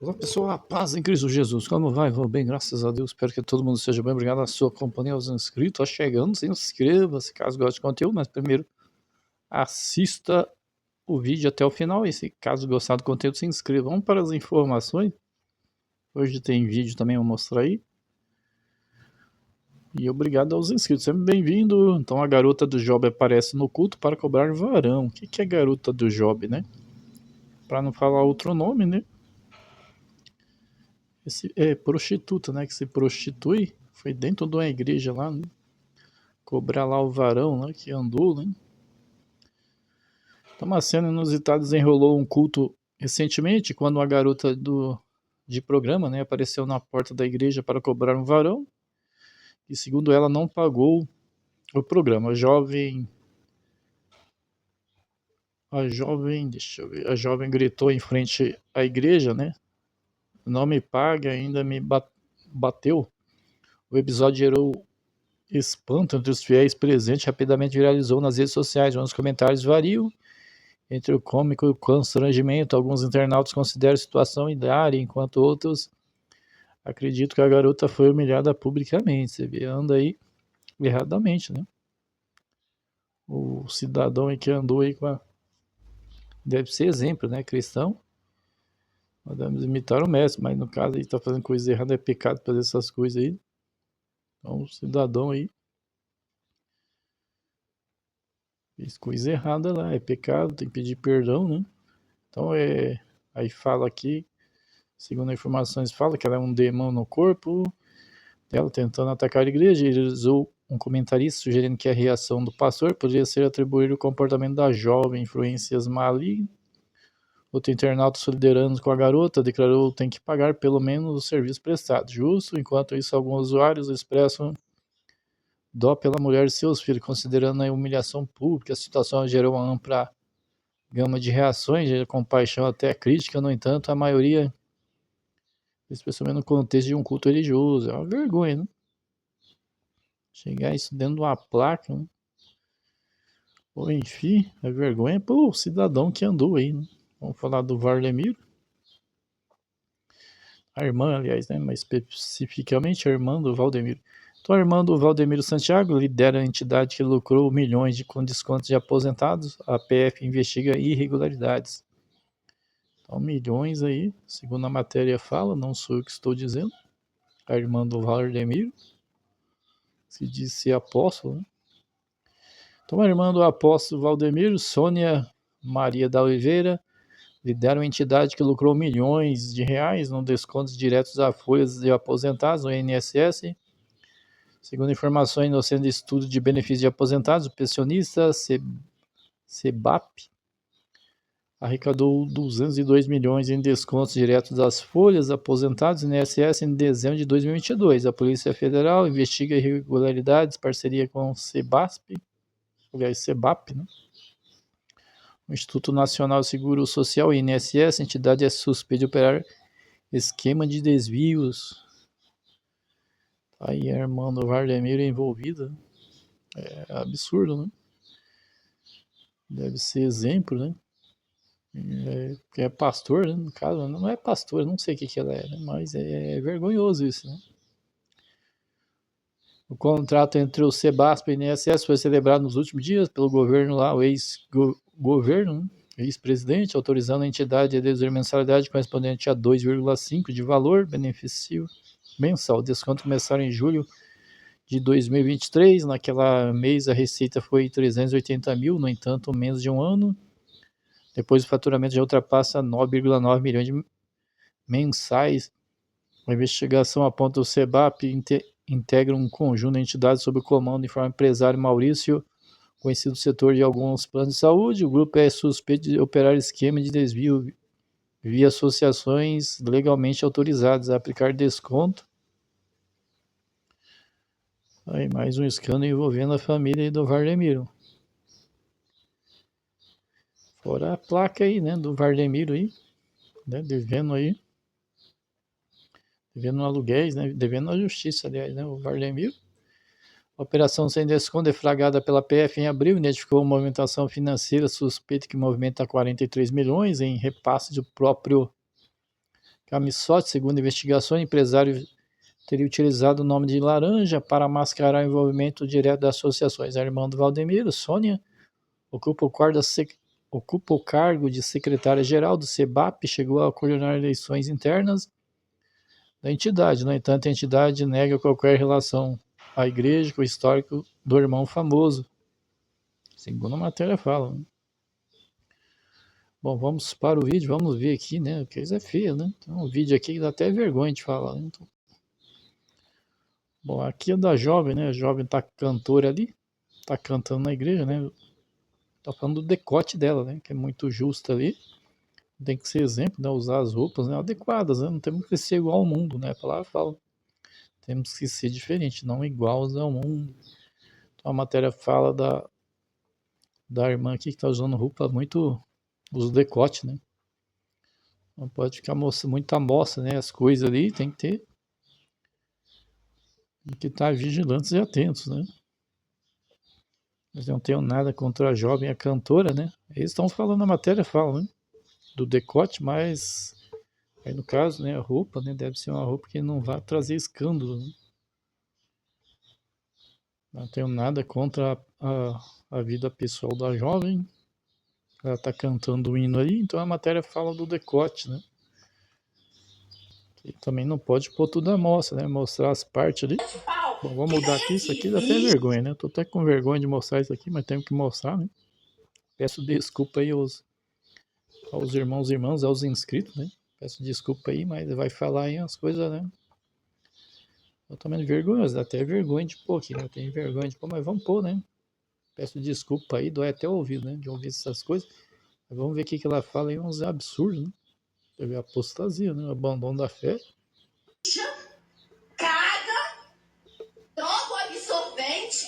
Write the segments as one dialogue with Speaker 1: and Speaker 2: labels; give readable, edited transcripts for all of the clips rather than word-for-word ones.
Speaker 1: Olá pessoal, a paz em Cristo Jesus, como vai? Vou bem, graças a Deus, espero que todo mundo esteja bem, obrigado a sua companhia, aos inscritos, tá chegando, se inscreva-se caso goste de conteúdo, mas primeiro assista o vídeo até o final e se caso gostar do conteúdo se inscreva. Vamos para as informações, hoje tem vídeo também, vou mostrar aí, e obrigado aos inscritos, sempre bem-vindo. Então a garota do Job aparece no culto para cobrar varão. O que é garota do Job, né? Para não falar outro nome, né? Esse é prostituta, né? Que se prostitui. Foi dentro de uma igreja lá, né? Cobrar lá o varão, né? Que andou, né? Então, uma cena inusitada desenrolou um culto recentemente, quando uma garota de programa, né? Apareceu na porta da igreja para cobrar um varão. E segundo ela, não pagou o programa. Deixa eu ver. A jovem gritou em frente à igreja, né? Não me paga, ainda me bateu. O episódio gerou espanto entre os fiéis presentes, rapidamente viralizou nas redes sociais, onde os comentários variam entre o cômico e o constrangimento. Alguns internautas consideram a situação hilária, enquanto outros acreditam que a garota foi humilhada publicamente. Você vê, anda aí erradamente, né? O cidadão aí que andou aí com a... Deve ser exemplo, né? Cristão. Podemos imitar o mestre, mas no caso aí tá fazendo coisa errada, é pecado fazer essas coisas aí. Então o cidadão aí fez coisa errada lá, é pecado, tem que pedir perdão, né? Então aí fala aqui, segundo informações, fala que ela é um demônio no corpo dela tentando atacar a igreja. Ele usou um comentarista sugerindo que a reação do pastor poderia ser atribuir o comportamento da jovem, influências malignas. Outro internauta solidarando com a garota declarou que tem que pagar pelo menos o serviço prestado. Justo, enquanto isso alguns usuários expressam dó pela mulher e seus filhos, considerando a humilhação pública. A situação gerou uma ampla gama de reações, de compaixão até crítica. No entanto, a maioria, especialmente no contexto de um culto religioso, é uma vergonha, né? Chegar isso dentro de uma placa, né? Ou enfim, é vergonha pro cidadão que andou aí, né? Vamos falar do Vardemiro. A irmã, aliás, né? Mas especificamente a irmã do Valdemiro. Então, a irmã do Valdemiro Santiago lidera a entidade que lucrou milhões com descontos de aposentados. A PF investiga irregularidades. Então, milhões aí, segundo a matéria fala, não sou eu que estou dizendo. A irmã do Valdemiro, se diz ser apóstolo, né? Então, a irmã do apóstolo Valdemiro, Sônia Maria da Oliveira, lidera uma entidade que lucrou milhões de reais no descontos diretos a folhas de aposentados no INSS. Segundo informações no Centro de Estudo de Benefícios de Aposentados, o pensionista CEBAP arrecadou 202 milhões em descontos diretos das folhas aposentados no INSS em dezembro de 2022. A Polícia Federal investiga irregularidades, parceria com o CEBAP, né? O Instituto Nacional de Seguro Social, INSS, a entidade é suspeita de operar esquema de desvios. Aí a irmã do Vardemiro é envolvida. É absurdo, né? Deve ser exemplo, né? Que é pastor, né? No caso, não é pastor, não sei o que ela é, né? Mas é vergonhoso isso, né? O contrato entre o Sebasp e o INSS foi celebrado nos últimos dias pelo governo lá, o ex-governo, né? Ex-presidente, autorizando a entidade a deduzir mensalidade correspondente a 2,5 de valor benefício mensal. O desconto começaram em julho de 2023. Naquela mês a receita foi 380 mil, no entanto, menos de um ano depois o faturamento já ultrapassa 9,9 milhões de mensais. A investigação aponta que o CEBAP integra um conjunto de entidades sob o comando do informe empresário Maurício, conhecido do setor de alguns planos de saúde. O grupo é suspeito de operar esquema de desvio via associações legalmente autorizadas a aplicar desconto. Aí, mais um escândalo envolvendo a família do Vardemiro. Fora a placa aí, né, do Vardemiro aí, né, devendo aluguéis, né, devendo na justiça, aliás, né, o Vardemiro. A operação sem desconto deflagrada pela PF em abril identificou uma movimentação financeira suspeita que movimenta 43 milhões em repasse do próprio Camissote, segundo investigações, o empresário teria utilizado o nome de Laranja para mascarar o envolvimento direto das associações. A irmã do Valdemiro, Sônia, ocupa o cargo de secretária-geral do SEBAP, chegou a coordenar eleições internas da entidade. No entanto, a entidade nega qualquer relação à igreja com o histórico do irmão famoso. Segundo a matéria fala. Né? Bom, vamos para o vídeo, vamos ver aqui, né? Porque isso é feio, né? Tem um vídeo aqui que dá até vergonha de falar. Né? Então... Bom, aqui é da jovem, né? A jovem tá cantora ali, tá cantando na igreja, né? Tá falando do decote dela, né? Que é muito justo ali. Tem que ser exemplo, né? Usar as roupas, né? Adequadas, né? Não temos que ser igual ao mundo, né? A palavra fala. Temos que ser diferente, não iguais ao mundo. Então a matéria fala da irmã aqui que tá usando roupa muito... Os decotes, né? Não pode ficar muita mostra, né? As coisas ali tem que estar vigilantes e atentos, né? Mas não tenho nada contra a jovem, a cantora, né? Eles estão falando na matéria, falam, né? Do decote, mas aí no caso, né? A roupa, né? Deve ser uma roupa que não vai trazer escândalo, né? Não tenho nada contra a vida pessoal da jovem. Ela tá cantando o hino aí, então a matéria fala do decote, né? E também não pode pôr tudo à mostra, né? Mostrar as partes ali. Bom, vamos mudar aqui. Isso aqui dá até vergonha, né? Tô até com vergonha de mostrar isso aqui, mas tenho que mostrar, né? Peço desculpa aí aos irmãos e irmãs, aos inscritos, né? Peço desculpa aí, mas vai falar aí as coisas, né? Totalmente vergonhoso, dá até vergonha de pôr aqui, né? Eu tenho vergonha de pôr, mas vamos pôr, né? Peço desculpa aí, dói até o ouvido, né? De ouvir essas coisas. Mas vamos ver o que ela fala aí, uns absurdos, né? Teve a apostasia, né? O abandono da fé.
Speaker 2: Caga, troca o absorvente,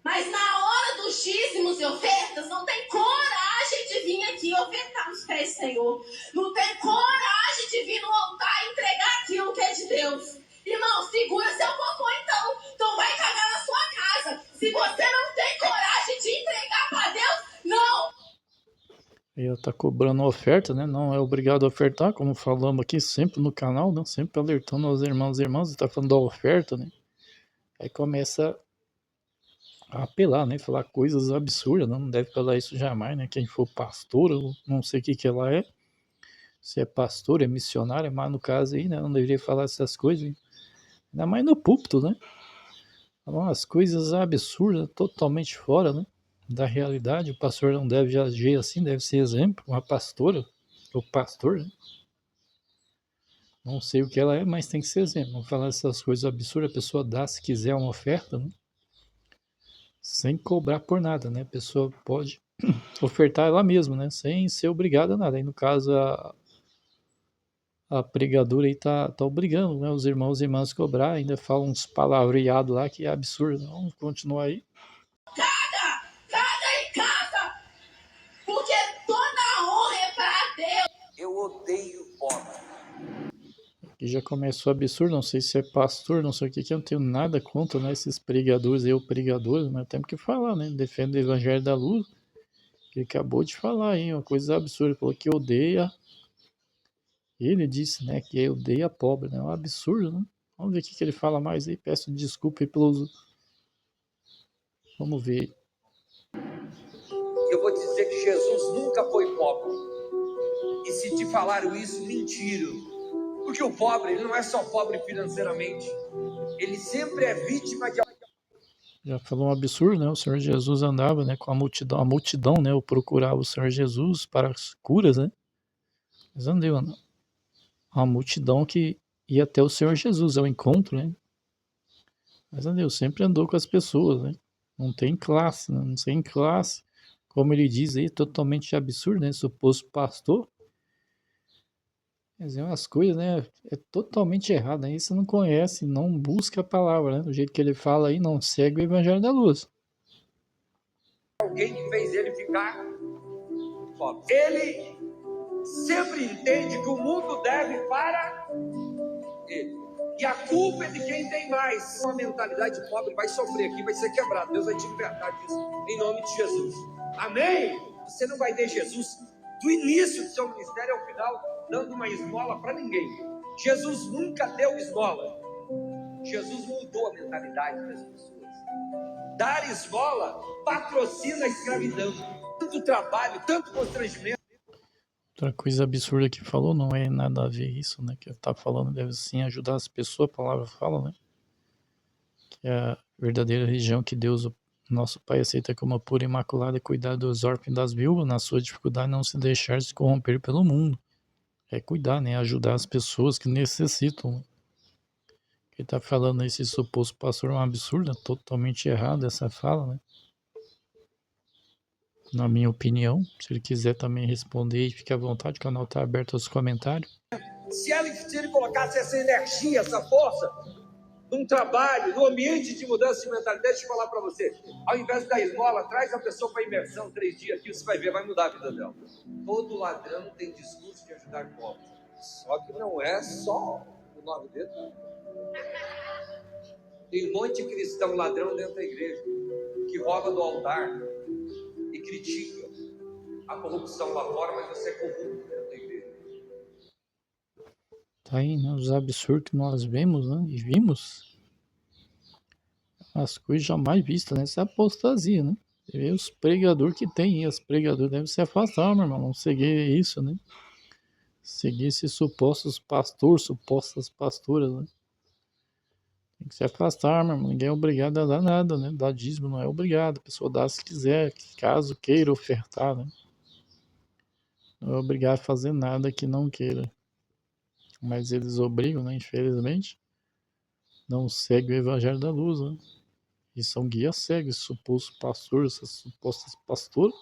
Speaker 2: mas na hora dos dízimos e ofertas não tem coragem de vir aqui ofertar nos pés do Senhor. Não tem coragem de vir no altar e entregar aquilo que é de Deus. Irmão, segura seu cocô então. Então vai cagar na sua casa. Se você não tem coragem de entregar para Deus, não.
Speaker 1: E ela tá cobrando oferta, né? Não é obrigado a ofertar, como falamos aqui sempre no canal, né? Sempre alertando aos irmãos e irmãs, está falando da oferta, né? Aí começa a apelar, né? Falar coisas absurdas, né? Não deve falar isso jamais, né? Quem for pastor, eu não sei o que ela é, se é pastor, é missionária, mas no caso aí, né? Não deveria falar essas coisas, hein? Ainda mais no púlpito, né? Falar umas coisas absurdas, totalmente fora, né? Da realidade. O pastor não deve agir assim, deve ser exemplo. Uma pastora, ou pastor, né? Não sei o que ela é, mas tem que ser exemplo. Não falar essas coisas absurdas, a pessoa dá, se quiser, uma oferta, né? Sem cobrar por nada, né? A pessoa pode ofertar ela mesma, né? Sem ser obrigada a nada. Aí, no caso, a pregadora aí tá obrigando, né? Os irmãos e irmãs a cobrar, ainda fala uns palavreados lá que é absurdo. Vamos continuar aí.
Speaker 2: Caga em casa, porque toda honra é para Deus.
Speaker 3: Eu odeio pobre.
Speaker 1: Aqui já começou absurdo, não sei se é pastor, não sei o que, eu não tenho nada contra, né, esses pregadores, pregadores, mas temos que falar, né, defende o evangelho da luz, ele acabou de falar aí, uma coisa absurda, ele falou que odeia, ele disse, né, que odeia pobre, né, é um absurdo, né, vamos ver o que ele fala mais aí, peço desculpa aí pelos, vamos ver.
Speaker 3: Eu vou dizer que Jesus nunca foi pobre, e se te falaram isso, mentiram. Porque o pobre, ele não é só pobre financeiramente, ele sempre é vítima de...
Speaker 1: Já falou um absurdo, né? O Senhor Jesus andava, né, com a multidão, né? Eu procurava o Senhor Jesus para as curas, né? Mas andeu, né? A multidão que ia até o Senhor Jesus, ao encontro, né? Mas andeu, sempre andou com as pessoas, né? Não tem classe, né? Não tem classe. Como ele diz aí, totalmente absurdo, né? Suposto pastor. Quer dizer, umas coisas, né? É totalmente errado, né? Isso não conhece, não busca a palavra, né? Do jeito que ele fala aí, não segue o evangelho da luz.
Speaker 3: Alguém que fez ele ficar pobre. Ele sempre entende que o mundo deve para ele. E a culpa é de quem tem mais. Uma mentalidade pobre vai sofrer aqui, vai ser quebrado. Deus vai te libertar disso, em nome de Jesus. Amém? Você não vai ver Jesus do início do seu ministério ao final dando uma esmola para ninguém. Jesus nunca deu esmola. Jesus mudou a mentalidade das pessoas. Dar esmola patrocina a escravidão. Tanto trabalho, tanto constrangimento.
Speaker 1: Outra coisa absurda que falou, não é nada a ver isso, né? Que tá falando deve sim ajudar as pessoas, a palavra fala, né? Que é a verdadeira religião que Deus, o nosso Pai, aceita como pura e imaculada é cuidar dos órfãos e das viúvas, na sua dificuldade não se deixar se corromper pelo mundo. É cuidar, né? Ajudar as pessoas que necessitam. Quem tá falando esse suposto pastor é um absurdo, é totalmente errado essa fala, né? Na minha opinião, se ele quiser também responder, fique à vontade, o canal tá aberto aos comentários.
Speaker 3: Se ele colocasse essa energia, essa força, num trabalho, num ambiente de mudança de mentalidade, deixa eu falar para você, ao invés da esmola, traz a pessoa para imersão 3 dias aqui, você vai ver, vai mudar a vida dela. Todo ladrão tem discurso de ajudar pobres, só que não é só o nome dele. Tem um monte de cristão ladrão dentro da igreja, que rouba do altar e critica a corrupção lá fora, mas você é corrupto dentro da igreja.
Speaker 1: Tá aí, né? Os absurdos que nós vemos, né? E vimos as coisas jamais vistas, né? Essa apostasia, né? Você vê os pregadores que tem, e os pregadores devem se afastar, meu irmão, não seguir isso, né? Seguir esses supostos pastores, supostas pastoras, né? Tem que se afastar, meu irmão. Ninguém é obrigado a dar nada, né? Dar dízimo não é obrigado. A pessoa dá se quiser, caso queira ofertar, né? Não é obrigado a fazer nada que não queira. Mas eles obrigam, né? Infelizmente. Não segue o evangelho da luz, né? E são guias cegos, supostos pastores, essas supostas pastoras.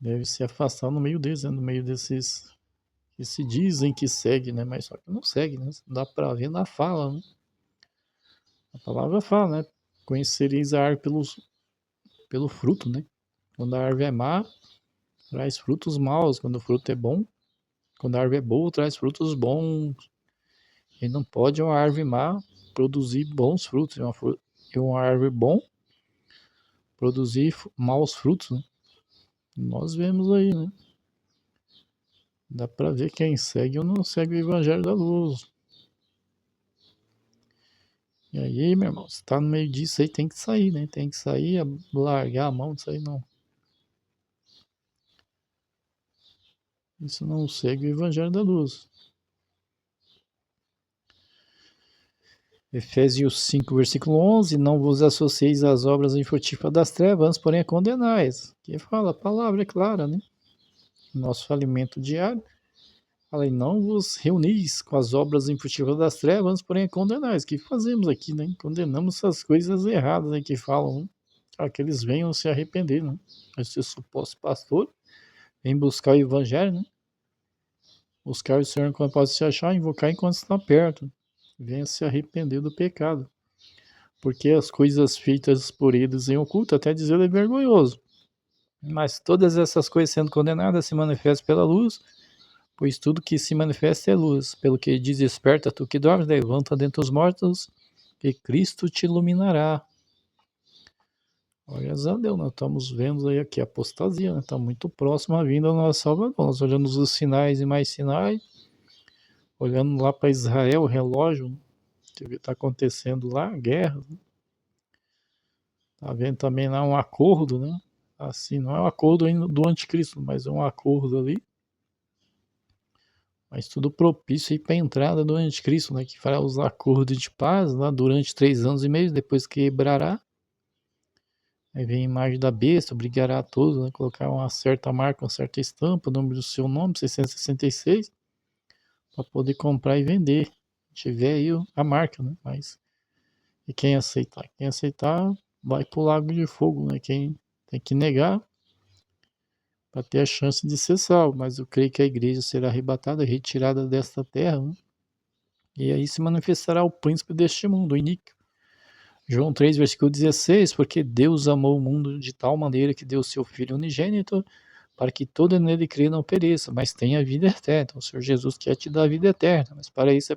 Speaker 1: Deve se afastar no meio deles, né? No meio desses que se dizem que segue, né? Mas só que não segue, né? Dá pra ver na fala, né? A palavra fala, né? Conhecereis a árvore pelo fruto, né? Quando a árvore é má, traz frutos maus. Quando o fruto é bom, quando a árvore é boa, traz frutos bons. E não pode uma árvore má produzir bons frutos. E uma árvore bom produzir maus frutos, né? Nós vemos aí, né? Dá pra ver quem segue ou não segue o evangelho da luz. E aí, meu irmão, você tá no meio disso aí, tem que sair, né? Tem que sair, largar a mão disso aí, não. Isso não segue o evangelho da luz. Efésios 5, versículo 11, não vos associeis às obras infrutíferas das trevas, porém a condenais. Que fala, a palavra é clara, né? Nosso falimento diário. Fala, e não vos reunis com as obras infrutíferas das trevas, porém a condenais. O que fazemos aqui, né? Condenamos essas coisas erradas aí que falam, né? Para que eles venham se arrepender, né? Esse suposto pastor vem buscar o evangelho, né? Buscar o Senhor enquanto pode se achar, invocar enquanto está perto. Venha se arrepender do pecado. Porque as coisas feitas por eles em oculto, até dizer, é vergonhoso. Mas todas essas coisas sendo condenadas se manifestam pela luz, pois tudo que se manifesta é luz. Pelo que diz, desperta tu que dormes, levanta dentre os mortos, e Cristo te iluminará. Olha a Deus, nós estamos vendo aí aqui a apostasia, né? Está muito próximo a vinda do nosso Salvador. Nós olhamos os sinais e mais sinais, olhando lá para Israel, o relógio, né? O que está acontecendo lá, guerra, né? Tá vendo também lá um acordo, né? Assim, não é um acordo do anticristo, mas é um acordo ali. Mas tudo propício aí para a entrada do anticristo, né? Que fará os acordos de paz lá durante 3 anos e meio, depois quebrará. Aí vem a imagem da besta, obrigará a todos, né? Colocar uma certa marca, uma certa estampa, o nome do seu nome, 666, para poder comprar e vender. Tiver aí a marca, né? Mas e quem aceitar? Quem aceitar vai pro lago de fogo, né? Quem tem que negar para ter a chance de ser salvo. Mas eu creio que a igreja será arrebatada, retirada desta terra, né? E aí se manifestará o príncipe deste mundo, o iníquo. João 3, versículo 16, porque Deus amou o mundo de tal maneira que deu seu Filho unigênito, para que todo nele crê não pereça, mas tenha vida eterna. Então, o Senhor Jesus quer te dar a vida eterna, mas para isso é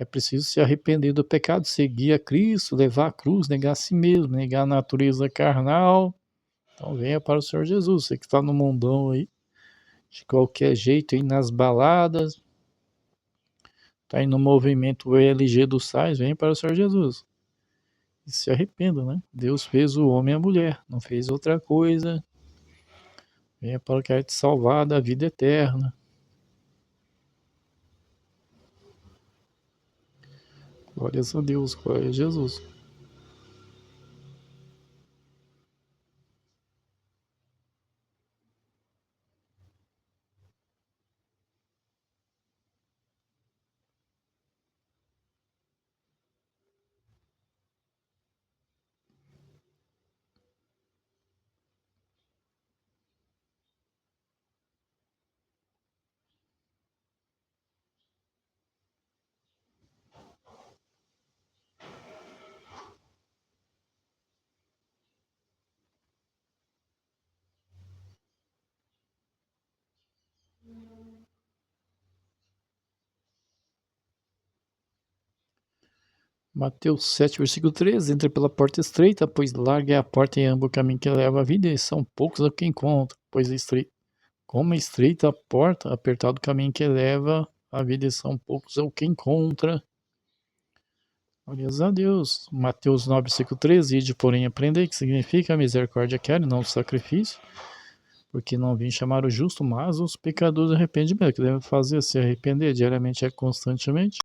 Speaker 1: preciso se arrepender do pecado, seguir a Cristo, levar a cruz, negar a si mesmo, negar a natureza carnal. Então venha para o Senhor Jesus, você que está no mundão aí, de qualquer jeito, ir nas baladas, tá aí no movimento LG do SAIS, vem para o Senhor Jesus. E se arrependa, né? Deus fez o homem e a mulher, não fez outra coisa. Venha para que te salvar da vida eterna. Glórias a Deus, glória a Jesus. Mateus 7, versículo 13, entre pela porta estreita, pois larga é a porta e amplo o caminho que leva à vida, e são poucos os que encontram, pois como é estreita a porta, apertado o caminho que leva à vida, e são poucos os que encontra. Glórias a Deus. Mateus 9, versículo 13, ide, porém, aprendei, que significa a misericórdia quero, não o sacrifício, porque não vim chamar o justo, mas os pecadores arrependimento, que devem fazer, se arrepender diariamente, constantemente.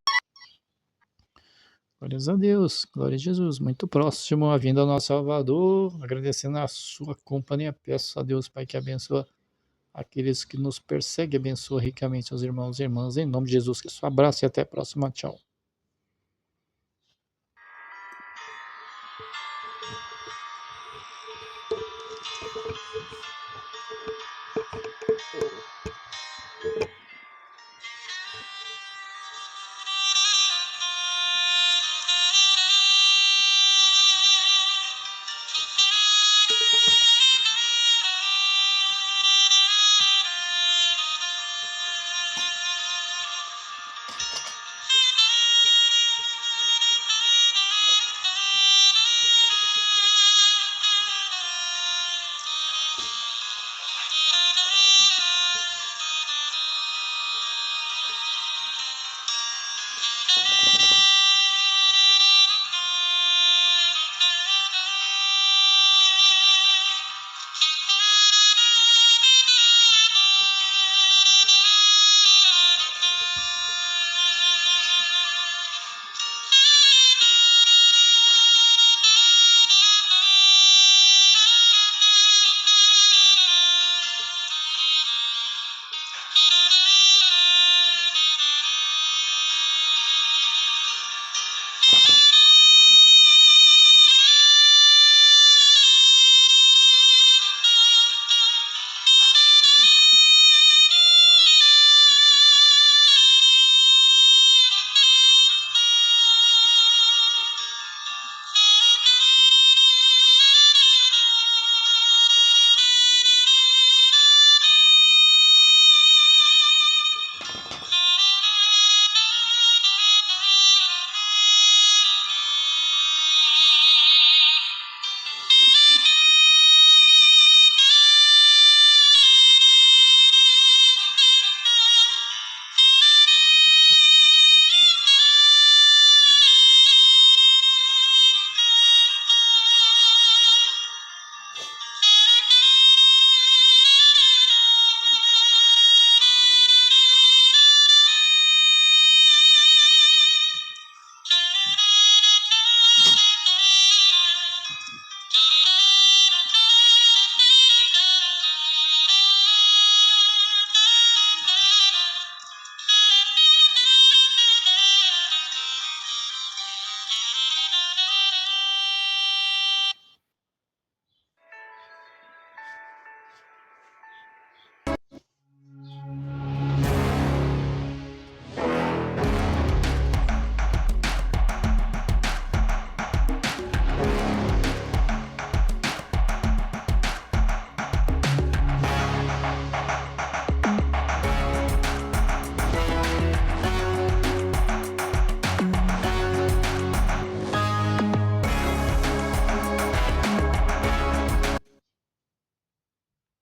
Speaker 1: Glórias a Deus, glória a Jesus. Muito próximo à vinda do nosso Salvador, agradecendo a sua companhia. Peço a Deus, Pai, que abençoe aqueles que nos perseguem, abençoa ricamente os irmãos e irmãs. Em nome de Jesus, que um abraço e até a próxima. Tchau.